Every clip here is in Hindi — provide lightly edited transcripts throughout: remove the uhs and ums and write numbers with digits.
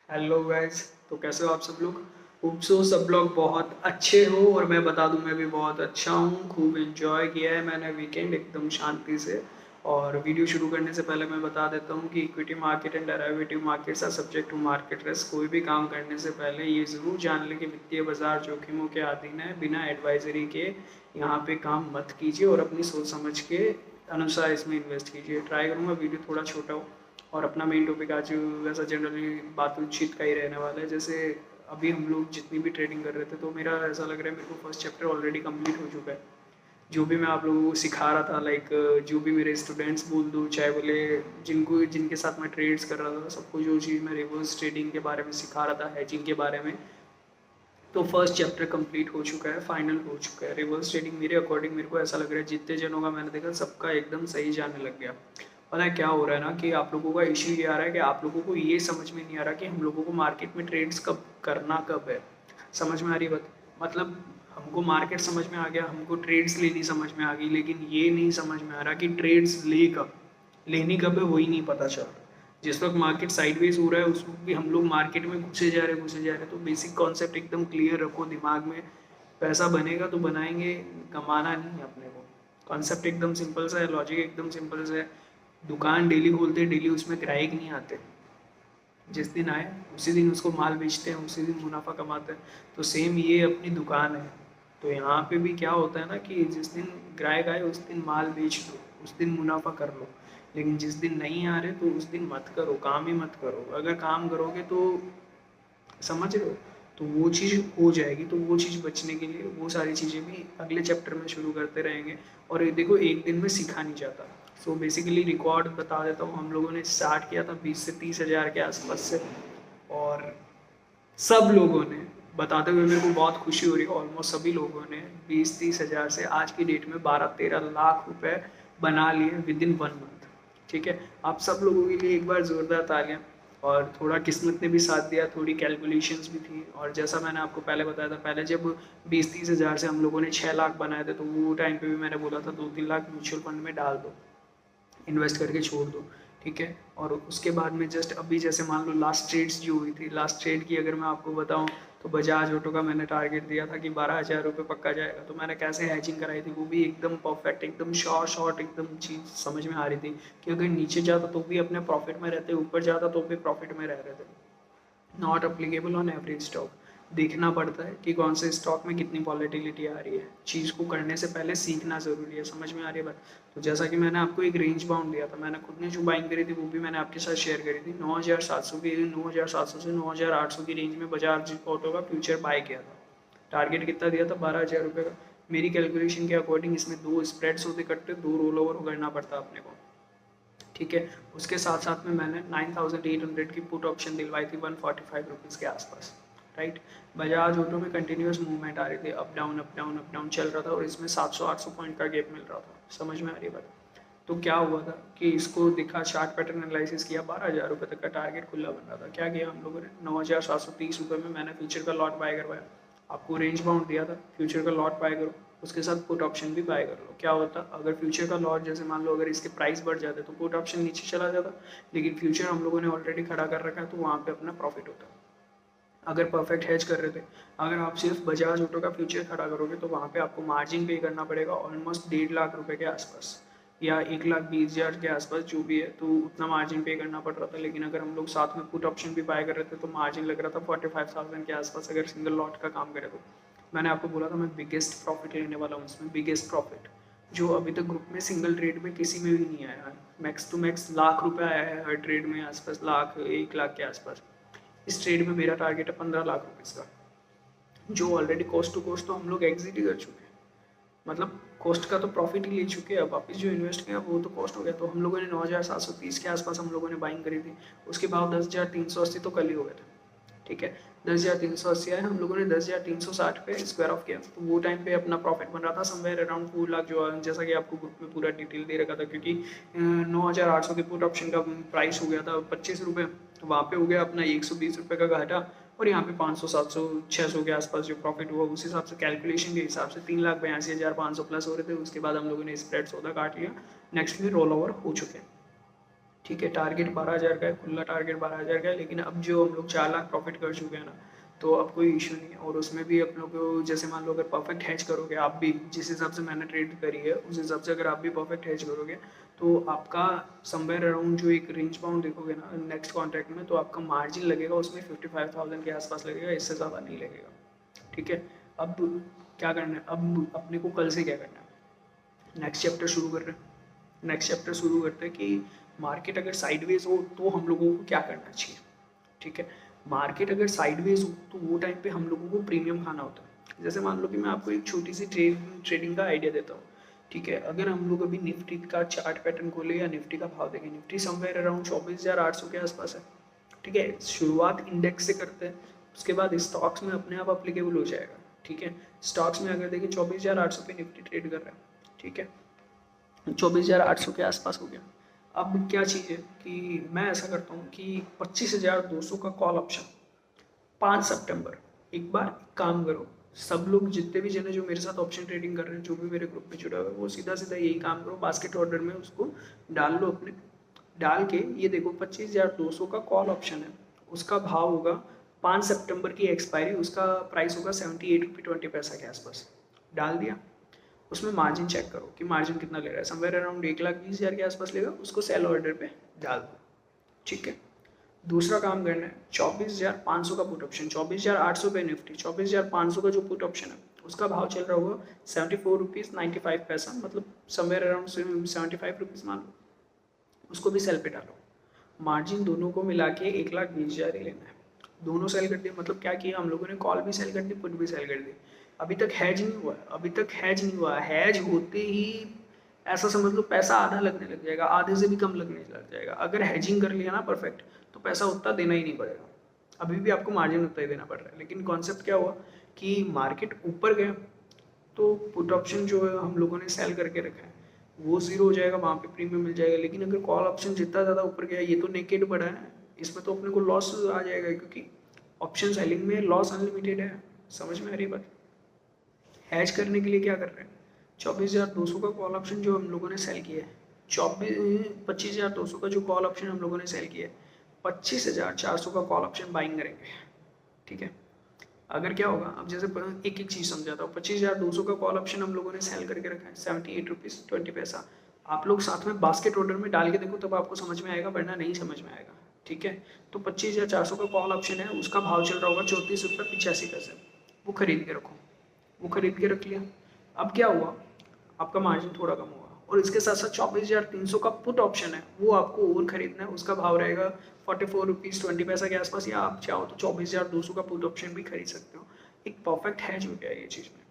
Hello guys. तो कैसे हो आप सब लोग? होप सो सब लोग बहुत अच्छे हो। और मैं बता दूं मैं भी बहुत अच्छा हूँ। खूब एंजॉय किया है मैंने वीकेंड एकदम शांति से। और वीडियो शुरू करने से पहले मैं बता देता हूँ कि equity market and derivative markets are subject to market risk. कोई भी काम करने से पहले ये ज़रूर जान लें कि वित्तीय बाजार जोखिमों के अधीन है। बिना एडवाइजरी के यहाँ पे काम मत कीजिए और अपनी सोच समझ के अनुसार इसमें इन्वेस्ट कीजिए। ट्राई करूँगा वीडियो थोड़ा छोटा हो और अपना मेन टॉपिक आज वैसा जनरली बातचीत का ही रहने वाला है। जैसे अभी हम लोग जितनी भी ट्रेडिंग कर रहे थे तो मेरा ऐसा लग रहा है मेरे को फर्स्ट चैप्टर ऑलरेडी कंप्लीट हो चुका है। जो भी मैं आप लोगों को सिखा रहा था, लाइक जो भी मेरे स्टूडेंट्स बोल दूँ, चाहे बोले जिनको जिनके साथ मैं ट्रेड्स कर रहा था, सबको जो चीज़ मैं रिवर्स ट्रेडिंग के बारे में सिखा रहा था, हैजिंग के बारे में, तो फर्स्ट चैप्टर कंप्लीट हो चुका है, फाइनल हो चुका है। रिवर्स ट्रेडिंग मेरे अकॉर्डिंग मेरे को ऐसा लग रहा है जितने जनों का मैंने देखा सबका एकदम सही जाने लग गया। पता है क्या हो रहा है ना कि आप लोगों का इश्यू ये आ रहा है कि आप लोगों को ये समझ में नहीं आ रहा कि हम लोगों को मार्केट में ट्रेड्स कब करना कब है। समझ में आ रही बात? मतलब हमको मार्केट समझ में आ गया, हमको ट्रेड्स लेनी समझ में आ गई, लेकिन ये नहीं समझ में आ रहा कि ट्रेड्स ले कब, लेनी कब है वही नहीं पता चल रहा। जिस वक्त मार्केट साइडवेज हो रहा है उस वक्त भी हम लोग मार्केट में घुसे जा रहे हैं। तो बेसिक कॉन्सेप्ट एकदम क्लियर रखो दिमाग में। पैसा बनेगा तो बनाएंगे, कमाना नहीं है अपने को। कॉन्सेप्ट एकदम सिंपल सा है, लॉजिक एकदम सिंपल सा है। दुकान डेली खोलते हैं, डेली उसमें ग्राहक नहीं आते। जिस दिन आए उसी दिन उसको माल बेचते हैं, उसी दिन मुनाफा कमाते हैं। तो सेम ये अपनी दुकान है। तो यहाँ पे भी क्या होता है ना कि जिस दिन ग्राहक आए उस दिन माल बेच दो, उस दिन मुनाफा कर लो। लेकिन जिस दिन नहीं आ रहे तो उस दिन मत करो, काम ही मत करो। अगर काम करोगे तो समझ रहे हो, तो वो चीज़ हो जाएगी। तो वो चीज़ बचने के लिए वो सारी चीज़ें भी अगले चैप्टर में शुरू करते रहेंगे। और ये देखो एक दिन में सीखा नहीं जाता। सो बेसिकली रिकॉर्ड बता देता हूँ, हम लोगों ने स्टार्ट किया था 20 से 30 हज़ार के आसपास से। और सब लोगों ने बताते हुए मेरे को बहुत खुशी हो रही है, ऑलमोस्ट सभी लोगों ने 20-30 हज़ार से आज की डेट में 12-13 लाख रुपए बना लिए विद इन 1 मंथ। ठीक है, आप सब लोगों के लिए एक बार जोरदार तालियां। और थोड़ा किस्मत ने भी साथ दिया, थोड़ी कैलकुलेशंस भी थी। और जैसा मैंने आपको पहले बताया था, पहले जब 20-30 हज़ार से हम लोगों ने 6 लाख बनाए थे तो वो टाइम पे भी मैंने बोला था 2-3 लाख म्यूचुअल फंड में डाल दो, इन्वेस्ट करके छोड़ दो। ठीक है, और उसके बाद में जस्ट अभी जैसे मान लो लास्ट ट्रेड्स जो हुई थी, लास्ट ट्रेड की अगर मैं आपको बताऊं तो बजाज ऑटो का मैंने टारगेट दिया था कि 12,000 रुपये पक्का जाएगा। तो मैंने कैसे हैचिंग कराई थी, वो भी एकदम परफेक्ट, एकदम शॉर्ट शॉर्ट एकदम चीज़ समझ में आ रही थी कि अगर नीचे जाता तो भी अपने प्रॉफिट में रहते, ऊपर जाता तो भी प्रॉफिट में रह रहे थे। Not applicable on average stock. देखना पड़ता है कि कौन से स्टॉक में कितनी वॉलेटिलिटी आ रही है। चीज़ को करने से पहले सीखना ज़रूरी है। समझ में आ रही है बात? तो जैसा कि मैंने आपको एक रेंज बाउंड दिया था, मैंने खुद ने जो बाइंग करी थी वो भी मैंने आपके साथ शेयर करी थी। 9,700 की, 9,700 से 9,800 की रेंज में बजाज ऑटो का फ्यूचर बाय किया था। टारगेट कितना दिया था? 12,000 रुपये का। मेरी कैलकुलेशन के अकॉर्डिंग इसमें दो स्प्रेड्स होते कट्टे, दो रोल ओवर करना पड़ता अपने को। ठीक है, उसके साथ साथ में मैंने 9,800 की पुट ऑप्शन दिलवाई थी 145 रुपीज़ के आसपास। राइट, बजाज ऑटो में कंटिन्यूस मूवमेंट आ रही थी, up down up down up down चल रहा था और इसमें 700-800 पॉइंट का गैप मिल रहा था। समझ में आ रही बात? तो क्या हुआ था कि इसको दिखा, चार्ट पैटर्न एनालिसिस किया, 12,000 रुपये तक का टारगेट खुला बन रहा था। क्या किया हम लोगों ने, 9,730 रुपये में मैंने फ्यूचर का लॉट बाय करवाया। आपको रेंज बाउंड दिया था, फ्यूचर का लॉट बाय करो, उसके साथ पुट ऑप्शन भी बाय कर लो। क्या होता अगर फ्यूचर का लॉट, जैसे मान लो अगर इसके प्राइस बढ़ जाते तो पुट ऑप्शन नीचे चला जाता, लेकिन फ्यूचर हम लोगों ने ऑलरेडी खड़ा कर रखा है तो वहाँ पे अपना प्रॉफिट होता। अगर परफेक्ट हेज कर रहे थे, अगर आप सिर्फ बजाज ऑटो का फ्यूचर खड़ा करोगे तो वहाँ पे आपको मार्जिन पे करना पड़ेगा ऑलमोस्ट 1.5 लाख रुपए के आसपास, या 1,20,000 के आसपास जो भी है, तो उतना मार्जिन पे करना पड़ रहा था। लेकिन अगर हम लोग साथ में पुट ऑप्शन भी बाय कर रहे थे तो मार्जिन लग रहा था 45,000 के आसपास, अगर सिंगल लॉट का काम करे तो। मैंने आपको बोला था मैं बिगेस्ट प्रॉफिट लेने वाला हूँ इसमें, बिगेस्ट प्रॉफिट जो अभी तक ग्रुप में सिंगल ट्रेड में किसी में भी नहीं आया है। मैक्स टू मैक्स लाख रुपए आया है हर ट्रेड में, आसपास लाख, 1 लाख के आसपास। इस ट्रेड में मेरा टारगेट है 15 लाख रुपीज़ का, जो ऑलरेडी कॉस्ट टू कॉस्ट तो हम लोग एग्जिट ही कर चुके हैं। मतलब कॉस्ट का तो प्रॉफिट ही ले चुके हैं, अब वापस जो इन्वेस्ट किया वो तो कॉस्ट हो गया। तो हम लोगों ने 9,730 के आसपास हम लोगों ने बाइंग करी थी। उसके बाद 10,380 तो कल ही हो गए थे। ठीक है, 10,380 आए, हम लोगों ने 10,360 पे स्क्वायर ऑफ किया। तो वो टाइम पे अपना प्रॉफिट बन रहा था समवेयर अराउंड 4 लाख, जो जैसा कि आपको ग्रुप में पूरा डिटेल दे रखा था। क्योंकि 9,800 के पुट ऑप्शन का प्राइस हो गया था 25 रुपये, तो वहाँ पे हो गया अपना 120 रुपये का घाटा। और यहाँ पे 500, 700, 600 के आसपास जो प्रॉफिट हुआ, उस हिसाब से कैलकुलेशन के हिसाब से 3,82,500 प्लस हो रहे थे। उसके बाद हम लोगों ने स्प्रेड सौदा काट लिया, नेक्स्ट में रोल ओवर हो चुके हैं। ठीक है, टारगेट 12,000 का है, खुला टारगेट 12,000 का है, लेकिन अब जो हम लोग 4 लाख प्रॉफिट कर चुके हैं ना, तो अब कोई इशू नहीं है। और उसमें भी अपनों को जैसे मान लो अगर परफेक्ट हैच करोगे आप भी, जिस हिसाब से मैंने ट्रेड करी है उस हिसाब से अगर आप भी परफेक्ट हैच करोगे तो आपका समवेयर अराउंड जो एक रेंज बाउंड देखोगे ना नेक्स्ट कॉन्ट्रैक्ट में, तो आपका मार्जिन लगेगा उसमें 55,000 के आसपास लगेगा, इससे ज़्यादा नहीं लगेगा। ठीक है, अब क्या करना है, अब अपने को कल से क्या करना है, नेक्स्ट चैप्टर शुरू कर रहे हैं। नेक्स्ट चैप्टर शुरू करते हैं कि मार्केट अगर साइडवेज हो तो हम लोगों को क्या करना चाहिए। ठीक है, मार्केट अगर साइडवेज हो तो वो टाइम पे हम लोगों को प्रीमियम खाना होता है। जैसे मान लो कि मैं आपको एक छोटी सी ट्रेडिंग का आइडिया देता हूँ। ठीक है, अगर हम लोग अभी निफ्टी का चार्ट पैटर्न खोले या निफ्टी का भाव देखें, निफ्टी समवेयर अराउंड 24,800 के आसपास है। ठीक है, शुरुआत इंडेक्स से करते हैं, उसके बाद स्टॉक्स में अपने आप अप्लीकेबल हो जाएगा। ठीक है, स्टॉक्स में अगर देखें 24,800 पे निफ्टी ट्रेड कर रहा है। ठीक है, 24,800 के आसपास हो गया। अब क्या चीज़ है कि मैं ऐसा करता हूँ कि 25,200 का कॉल ऑप्शन 5 सितंबर, एक बार काम करो, सब लोग जितने भी जने जो मेरे साथ ऑप्शन ट्रेडिंग कर रहे हैं, जो भी मेरे ग्रुप में जुड़ा हुआ है, वो सीधा सीधा यही काम करो, बास्केट ऑर्डर में उसको डाल लो अपने, डाल के ये देखो 25,200 का कॉल ऑप्शन है, उसका भाव होगा 5 सितंबर की एक्सपायरी, उसका प्राइस होगा 78 रुपये 20 पैसा के आसपास। डाल दिया, उसमें मार्जिन चेक करो कि मार्जिन कितना ले रहा है, समवेयर अराउंड 1,20,000 के आसपास लेगा, उसको सेल ऑर्डर पे डाल दो। ठीक है, दूसरा काम करना है 24,500 का पुट ऑप्शन, 24,800 पे निफ्टी, 24,500 का जो पुट ऑप्शन है उसका भाव चल रहा होगा 74 रुपीज़ 95 पैसा, मतलब समवेयर अराउंड 75 रुपीज़ मान लो, उसको भी सेल पे डालो। मार्जिन दोनों को मिला के 1,20,000 ही लेना है। दोनों सेल कर दिए, मतलब क्या किया हम लोगों ने, कॉल भी सेल कर दी, पुट भी सेल कर दी। अभी तक हैज नहीं हुआ, अभी तक हैज नहीं हुआ, हैज होते ही ऐसा समझ लो पैसा आधा लगने लग जाएगा, आधे से भी कम लगने लग जाएगा। अगर हैजिंग कर लिया ना परफेक्ट, तो पैसा उतना देना ही नहीं पड़ेगा, अभी भी आपको मार्जिन उतना ही देना पड़ रहा है। लेकिन कॉन्सेप्ट क्या हुआ कि मार्केट ऊपर गया तो पुट ऑप्शन जो है हम लोगों ने सेल करके रखा है वो जीरो हो जाएगा, वहाँ पे प्रीमियम मिल जाएगा। लेकिन अगर कॉल ऑप्शन जितना ज़्यादा ऊपर गया, ये तो नेकेड बढ़ा है, इसमें तो अपने को लॉस आ जाएगा, क्योंकि ऑप्शन सेलिंग में लॉस अनलिमिटेड है। समझ में आ रही बात। हैज करने के लिए क्या कर रहे हैं, 24,200 का कॉल ऑप्शन जो हम लोगों ने सेल किया है, 25,200 का जो कॉल ऑप्शन हम लोगों ने सेल किया है, 25,400 का कॉल ऑप्शन बाइंग करेंगे। ठीक है, अगर क्या होगा, अब जैसे एक एक चीज़ समझाता हूँ, 25,200 का कॉल ऑप्शन हम लोगों ने सेल करके रखा है 78 रुपीज़ 20 पैसा। आप लोग साथ में बास्केट ऑर्डर में डाल के देखो, तब आपको समझ में आएगा, वरना नहीं समझ में आएगा। ठीक है, तो 25,400 का कॉल ऑप्शन है, उसका भाव चल रहा होगा 34 रुपये 85 पैसे। वो खरीद के रखो, वो खरीद के रख लिया। अब क्या हुआ, आपका मार्जिन थोड़ा कम हुआ, और इसके साथ साथ 24,300 का पुट ऑप्शन है, वो आपको और खरीदना है, उसका भाव रहेगा 44 रुपीज़ 20 पैसा के आसपास, या आप चाहो तो 24,200 का पुट ऑप्शन भी खरीद सकते हो। एक परफेक्ट हैज हो गया ये चीज़ में,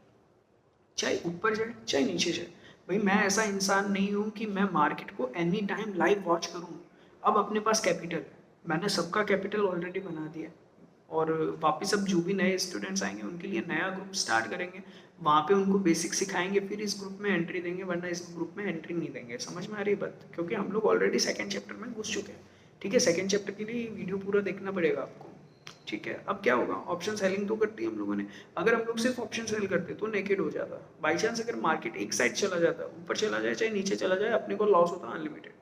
चाहे ऊपर जाए चाहे नीचे जाए। भाई मैं ऐसा इंसान नहीं हूँ कि मैं मार्केट को एनी टाइम लाइव वॉच करूँ। अब अपने पास कैपिटल है, मैंने सबका कैपिटल ऑलरेडी बना दिया, और वापस अब जो भी नए स्टूडेंट्स आएंगे उनके लिए नया ग्रुप स्टार्ट करेंगे, वहाँ पे उनको बेसिक सिखाएंगे, फिर इस ग्रुप में एंट्री देंगे, वरना इस ग्रुप में एंट्री नहीं देंगे। समझ में आ रही बात, क्योंकि हम लोग ऑलरेडी सेकंड चैप्टर में घुस चुके हैं। ठीक है, सेकंड चैप्टर के लिए वीडियो पूरा देखना पड़ेगा आपको। ठीक है, अब क्या होगा, ऑप्शन सेलिंग तो करती है हम लोगों ने, अगर हम लोग सिर्फ ऑप्शन सेल करते तो नेकेड हो जाता। बाई चांस अगर मार्केट एक साइड चला जाता, ऊपर चला जाए चाहे नीचे चला जाए, अपने को लॉस होता अनलिमिटेड।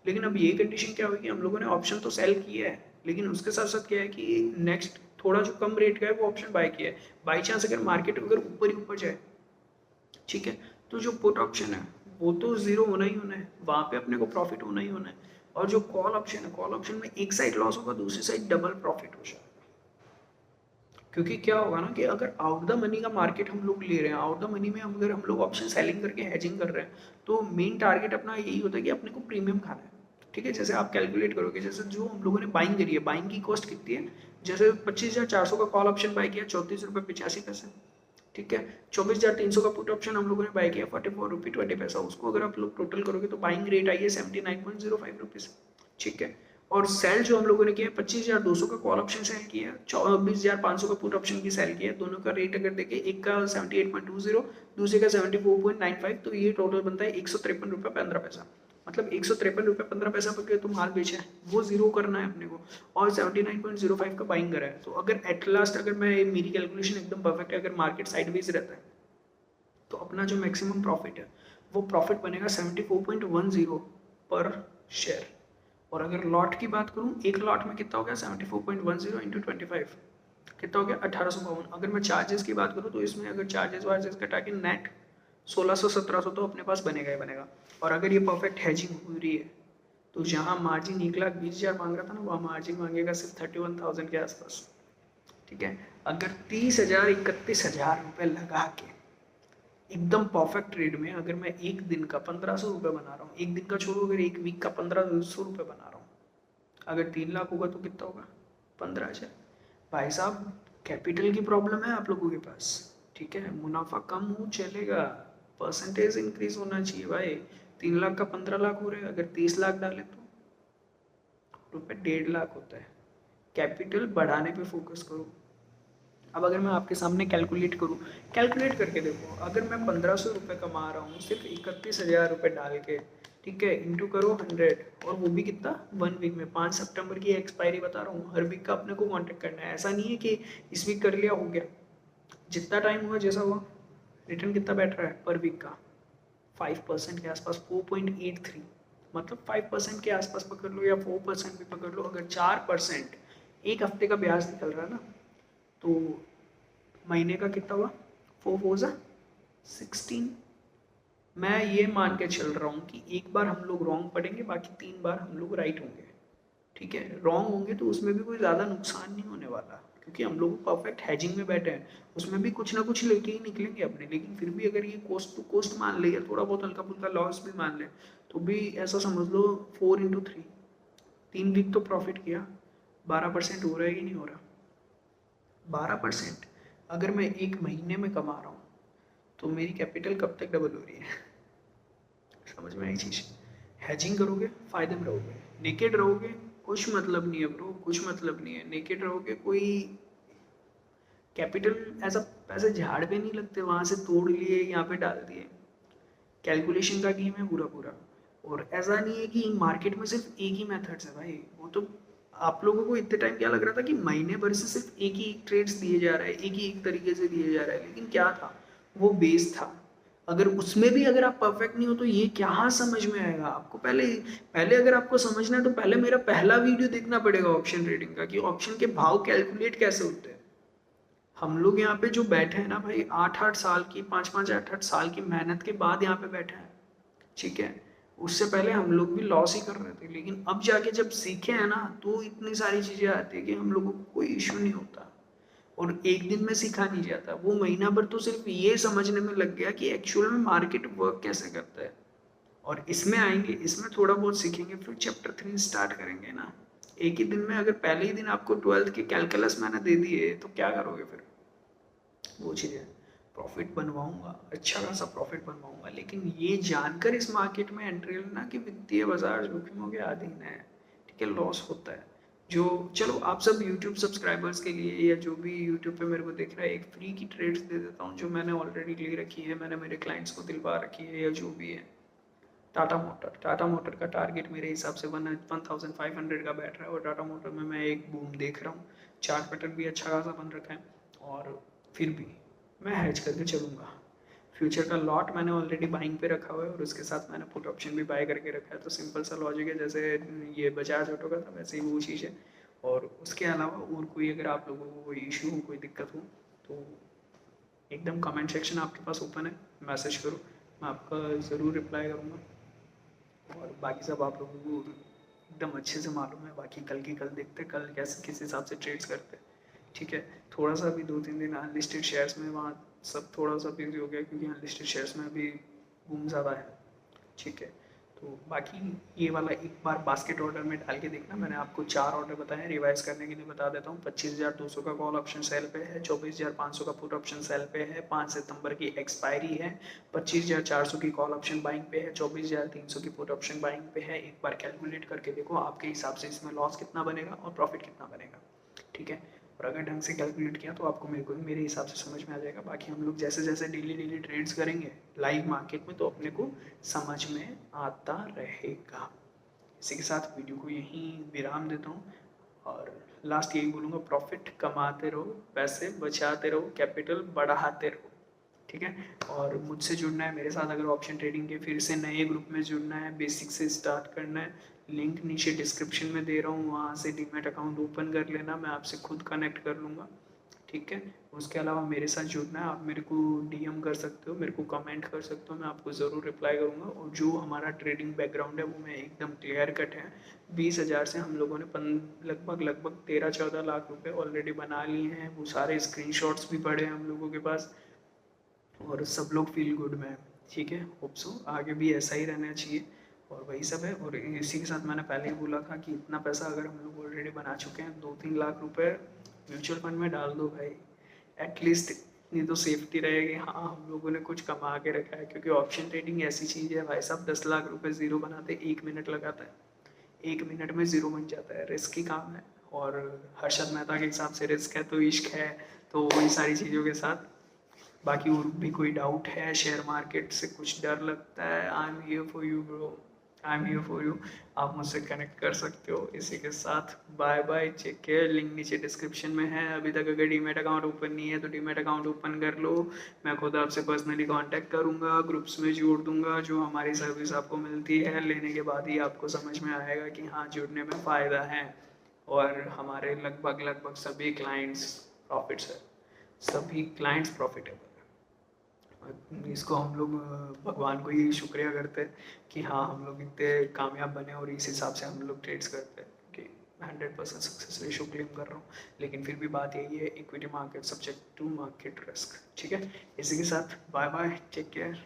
लेकिन अब ये कंडीशन क्या होगी, हम लोगों ने ऑप्शन तो सेल किया है, लेकिन उसके साथ साथ क्या है कि नेक्स्ट थोड़ा जो कम रेट का है वो ऑप्शन बाय किया है। बाई चांस अगर मार्केट अगर ऊपर ही ऊपर जाए, ठीक है, तो जो पुट ऑप्शन है वो तो जीरो होना ही होना है, वहाँ पे अपने को प्रॉफिट होना ही होना है। और जो कॉल ऑप्शन है, कॉल ऑप्शन में एक साइड लॉस होगा, दूसरी साइड डबल प्रॉफिट हो जाएगा। क्योंकि क्या होगा ना कि अगर आउट द मनी का मार्केट हम लोग ले रहे हैं, आउट द मनी में अगर हम लोग ऑप्शन सेलिंग करके हैजिंग कर रहे हैं, तो मेन टारगेट अपना यही होता है कि अपने को प्रीमियम खाना है। ठीक है, जैसे आप कैलकुलेट करोगे, जैसे जो हम लोगों ने बाइंग करी है, बाइंग की कॉस्ट कितनी है, जैसे 25,400 का कॉल ऑप्शन बाय किया 34 रुपये 85 पैसे। ठीक है, 24,300 का पुट ऑप्शन हम लोगों ने बाय किया 44 रुपये 20 पैसा, उसको अगर आप लोग टोटल करोगे तो बाइंग रेट आई है 79.05 रुपीज़। ठीक है, और सेल जो हम लोगों ने किया 25,200 का कॉल ऑप्शन सेल किया, 24,500 का पुट ऑप्शन की सेल किया, दोनों का रेट अगर देखें, एक का 78.20, दूसरे का 74.95, तो ये टोटल बनता है 153 रुपये 15 पैसा। मतलब 153 रुपये 15 पैसा पर तुम माल बेचा है, वो जीरो करना है अपने को, और 79.05 का बाइंग करा है। तो अगर एट लास्ट, अगर मैं मेरी कैलकुलेशन एकदम परफेक्ट है, अगर मार्केट साइडवेज रहता है तो अपना जो मैक्सिमम प्रॉफिट है वो प्रॉफिट बनेगा 74.10 पर शेयर। और अगर लॉट की बात करूँ, एक लॉट में कितना हो गया 74.10 इंटू 25 कितना हो गया 1852। अगर मैं चार्जेस की बात करूँ तो इसमें अगर चार्जेस वार्जेस कटा के नेट 1600-1700 तो अपने पास बनेगा ही बनेगा। और अगर ये परफेक्ट हैजिंग हो रही है तो जहाँ मार्जिन 1,20,000 मांग रहा था ना, वहाँ मार्जिन मांगेगा सिर्फ 31,000 के आसपास। ठीक है, अगर 30,000 31,000 रुपये लगा के एकदम परफेक्ट ट्रेड में अगर मैं एक दिन का 1,500 रुपये बना रहा हूँ, एक दिन का छोड़ो, अगर एक वीक का 1,500 रुपये बना रहा हूँ, अगर 3 लाख होगा तो कितना होगा 15,000। भाई साहब, कैपिटल की प्रॉब्लम है आप लोगों के पास। ठीक है, मुनाफा कम हो चलेगा, परसेंटेज इंक्रीज होना चाहिए भाई। 3 लाख का 15 लाख हो रहा है, अगर 30 लाख डाले तो रुपये 1.5 लाख होता है। कैपिटल बढ़ाने पे फोकस करो। अब अगर मैं आपके सामने कैलकुलेट करूँ, कैलकुलेट करके देखो, अगर मैं 1,500 रुपये कमा रहा हूँ सिर्फ 31,000 रुपये डाल के, ठीक है, इंटू करो 100, और वो भी कितना 1 वीक में। 5 सितंबर की एक्सपायरी बता रहा हूँ, हर वीक का अपने को कॉन्टेक्ट करना है। ऐसा नहीं है कि इस वीक कर लिया हो गया, जितना टाइम हुआ जैसा हुआ। रिटर्न कितना बैठ रहा है पर वीक का 5% के आसपास, 4.83, मतलब 5% के आसपास पकड़ लो या 4% भी पकड़ लो। अगर 4% एक हफ्ते का ब्याज निकल रहा है ना, तो महीने का कितना हुआ 4 4 16। मैं ये मान के चल रहा हूँ कि एक बार हम लोग रॉन्ग पढ़ेंगे, बाकी 3 बार हम लोग राइट होंगे। ठीक है, रॉन्ग होंगे तो उसमें भी कोई ज़्यादा नुकसान नहीं होने वाला, क्योंकि हम लोग परफेक्ट हैजिंग में बैठे हैं। उसमें भी कुछ ना कुछ लेके ही निकलेंगे अपने, लेकिन फिर भी अगर ये कोस्ट टू कोस्ट मान ले या थोड़ा बहुत हल्का फुल्का लॉस भी मान ले, तो भी ऐसा समझ लो 4 × 3, 3 वीक तो प्रॉफिट किया, 12% हो रहा है कि नहीं हो रहा। 12% अगर मैं एक महीने में कमा रहा हूँ तो मेरी कैपिटल कब तक डबल हो रही है। समझ में आई चीज़। हैजिंग करोगे फायदे में रहोगे, नेकेड रहोगे कुछ मतलब नहीं है ब्रो, कुछ मतलब नहीं है। नेकेड रहोगे, कोई कैपिटल ऐसा पैसे झाड़ पे नहीं लगते, वहाँ से तोड़ लिए यहाँ पे डाल दिए। कैलकुलेशन का गेम है पूरा पूरा। और ऐसा नहीं है कि मार्केट में सिर्फ एक ही मेथड्स है भाई। वो तो आप लोगों को इतने टाइम क्या लग रहा था कि महीने भर से सिर्फ एक ही ट्रेड्स दिए जा रहा है, एक ही एक तरीके से दिए जा रहा है, लेकिन क्या था वो बेस था। अगर उसमें भी अगर आप परफेक्ट नहीं हो तो ये क्या समझ में आएगा आपको। पहले पहले अगर आपको समझना है तो पहले मेरा पहला वीडियो देखना पड़ेगा ऑप्शन ट्रेडिंग का, कि ऑप्शन के भाव कैलकुलेट कैसे होते हैं। हम लोग यहाँ पे जो बैठे हैं ना भाई, 8-8 साल की, 5-5 8-8 साल की मेहनत के बाद यहाँ पे बैठे हैं। ठीक है, उससे पहले हम लोग भी लॉस ही कर रहे थे, लेकिन अब जाके जब सीखे हैं ना तो इतनी सारी चीज़ें आती है कि हम लोगों को कोई इश्यू नहीं होता। और एक दिन में सीखा नहीं जाता, वो महीना भर तो सिर्फ ये समझने में लग गया कि एक्चुअल में मार्केट वर्क कैसे करता है। और इसमें आएंगे, इसमें थोड़ा बहुत सीखेंगे, फिर चैप्टर 3 स्टार्ट करेंगे ना एक ही दिन में। अगर पहले ही दिन आपको 12th के कैलकुलस मैंने दे दिए तो क्या करोगे फिर। वो चीज़ें प्रॉफिट बनवाऊंगा, अच्छा खासा प्रॉफिट बनवाऊंगा, लेकिन ये जानकर इस मार्केट में एंट्री लेना कि वित्तीय बाजार जोखिमों के अधीन है। ठीक है, लॉस होता है। जो चलो आप सब यूट्यूब सब्सक्राइबर्स के लिए या जो भी यूट्यूब पे मेरे को देख रहा है, एक फ्री की ट्रेड्स दे देता हूँ जो मैंने ऑलरेडी ले रखी है, मैंने मेरे क्लाइंट्स को दिलवा रखी है, या जो भी है। टाटा मोटर का टारगेट मेरे हिसाब से 1,500 का बैठ रहा है, और टाटा मोटर में मैं एक बूम देख रहा हूँ। चार्ट पैटर्न भी अच्छा खासा बन रखा है, और फिर भी मैं हैज करके चलूँगा। फ्यूचर का लॉट मैंने ऑलरेडी बाइंग पे रखा हुआ है, और उसके साथ मैंने पुट ऑप्शन भी बाय करके रखा है। तो सिंपल सा लॉजिक है, जैसे ये बजाज ऑटो का था वैसे ही वो चीज़ है। और उसके अलावा और कोई अगर आप लोगों को कोई इशू हो, कोई दिक्कत हो, तो एकदम कमेंट सेक्शन आपके पास ओपन है, मैसेज करो, मैं आपका ज़रूर रिप्लाई करूँगा। और बाकी सब आप लोगों को एकदम अच्छे से मालूम है। बाकी कल की कल देखते, कल कैसे किस हिसाब से ट्रेड्स करते। ठीक है, थोड़ा सा अभी 2-3 दिन अनलिस्टेड शेयर्स में वहाँ सब थोड़ा सा बिजी हो गया, क्योंकि अनलिस्टेड शेयर्स में अभी बूम ज़्यादा है। ठीक है, तो बाकी ये वाला एक बार बास्केट ऑर्डर में डाल के देखना। मैंने आपको 4 ऑर्डर बताए हैं, रिवाइज करने के लिए बता देता हूँ। 25,200 का कॉल ऑप्शन सेल पे है, 24,500 का पुट ऑप्शन सेल पे है, 5 सितंबर की एक्सपायरी है, 25,400 की कॉल ऑप्शन बाइंग पे है, 24,300 की पुट ऑप्शन बाइंग पे है। एक बार कैलकुलेट करके देखो आपके हिसाब से इसमें लॉस कितना बनेगा और प्रॉफिट कितना बनेगा। ठीक है, और अगर ढंग से कैलकुलेट किया तो आपको मेरे हिसाब से समझ में आ जाएगा। बाकी हम लोग जैसे जैसे डेली ट्रेड्स करेंगे लाइव मार्केट में, तो अपने को समझ में आता रहेगा। इसी के साथ वीडियो को यहीं विराम देता हूँ, और लास्ट यही बोलूँगा, प्रॉफिट कमाते रहो, पैसे बचाते रहो, कैपिटल बढ़ाते रहो। ठीक है, और मुझसे जुड़ना है मेरे साथ, अगर ऑप्शन ट्रेडिंग के फिर से नए ग्रुप में जुड़ना है, बेसिक से स्टार्ट करना है, लिंक नीचे डिस्क्रिप्शन में दे रहा हूँ, वहाँ से डीमैट अकाउंट ओपन कर लेना, मैं आपसे खुद कनेक्ट कर लूँगा, ठीक है। उसके अलावा मेरे साथ जुड़ना है, आप मेरे को डीएम कर सकते हो, मेरे को कमेंट कर सकते हो, मैं आपको ज़रूर रिप्लाई करूँगा। और जो हमारा ट्रेडिंग बैकग्राउंड है वो मैं एकदम क्लियर कट है। 20,000 से हम लोगों ने लगभग 13-14 लाख रुपए ऑलरेडी बना लिए हैं, वो सारे स्क्रीनशॉट्स भी पड़े हैं हम लोगों के पास, और सब लोग फील गुड में है, ठीक है। होप सो आगे भी ऐसा ही रहना चाहिए, और वही सब है। और इसी के साथ मैंने पहले ही बोला था कि इतना पैसा अगर हम लोग ऑलरेडी बना चुके हैं, 2-3 लाख रुपए म्यूचुअल फंड में डाल दो भाई, एटलीस्ट इतनी तो सेफ्टी रहेगी, हाँ हम लोगों ने कुछ कमा के रखा है। क्योंकि ऑप्शन ट्रेडिंग ऐसी चीज़ है भाई साहब, 10 लाख रुपए ज़ीरो बनाते 1 मिनट लगाता है, 1 मिनट में ज़ीरो बन जाता है, रिस्की काम है। और हर्षद मेहता के हिसाब से रिस्क है तो इश्क है, तो वही सारी चीज़ों के साथ। बाकी और भी कोई डाउट है, शेयर मार्केट से कुछ डर लगता है, I am here for you bro, I am here for you, आप मुझसे कनेक्ट कर सकते हो। इसी के साथ bye bye, take care, link नीचे डिस्क्रिप्शन में है। अभी तक अगर डीमैट अकाउंट ओपन नहीं है तो डीमैट अकाउंट ओपन कर लो, मैं खुद आपसे पर्सनली कांटेक्ट करूंगा, ग्रुप्स में जोड़ दूंगा, जो हमारी सर्विस आपको मिलती है लेने के बाद ही आपको समझ में आएगा कि हाँ जुड़ने में फ़ायदा है। और हमारे लगभग लगभग सभी क्लाइंट्स प्रॉफिट्स है, सभी क्लाइंट्स प्रॉफिटेबल है। इसको हम लोग भगवान को ही शुक्रिया करते हैं कि हाँ हम लोग इतने कामयाब बने, और इस हिसाब से हम लोग ट्रेड्स करते हैं कि 100% सक्सेस रेशो क्लेम कर रहा हूँ। लेकिन फिर भी बात यही है, equity market subject to market risk, ठीक है। इसी के साथ बाय बाय, टेक केयर।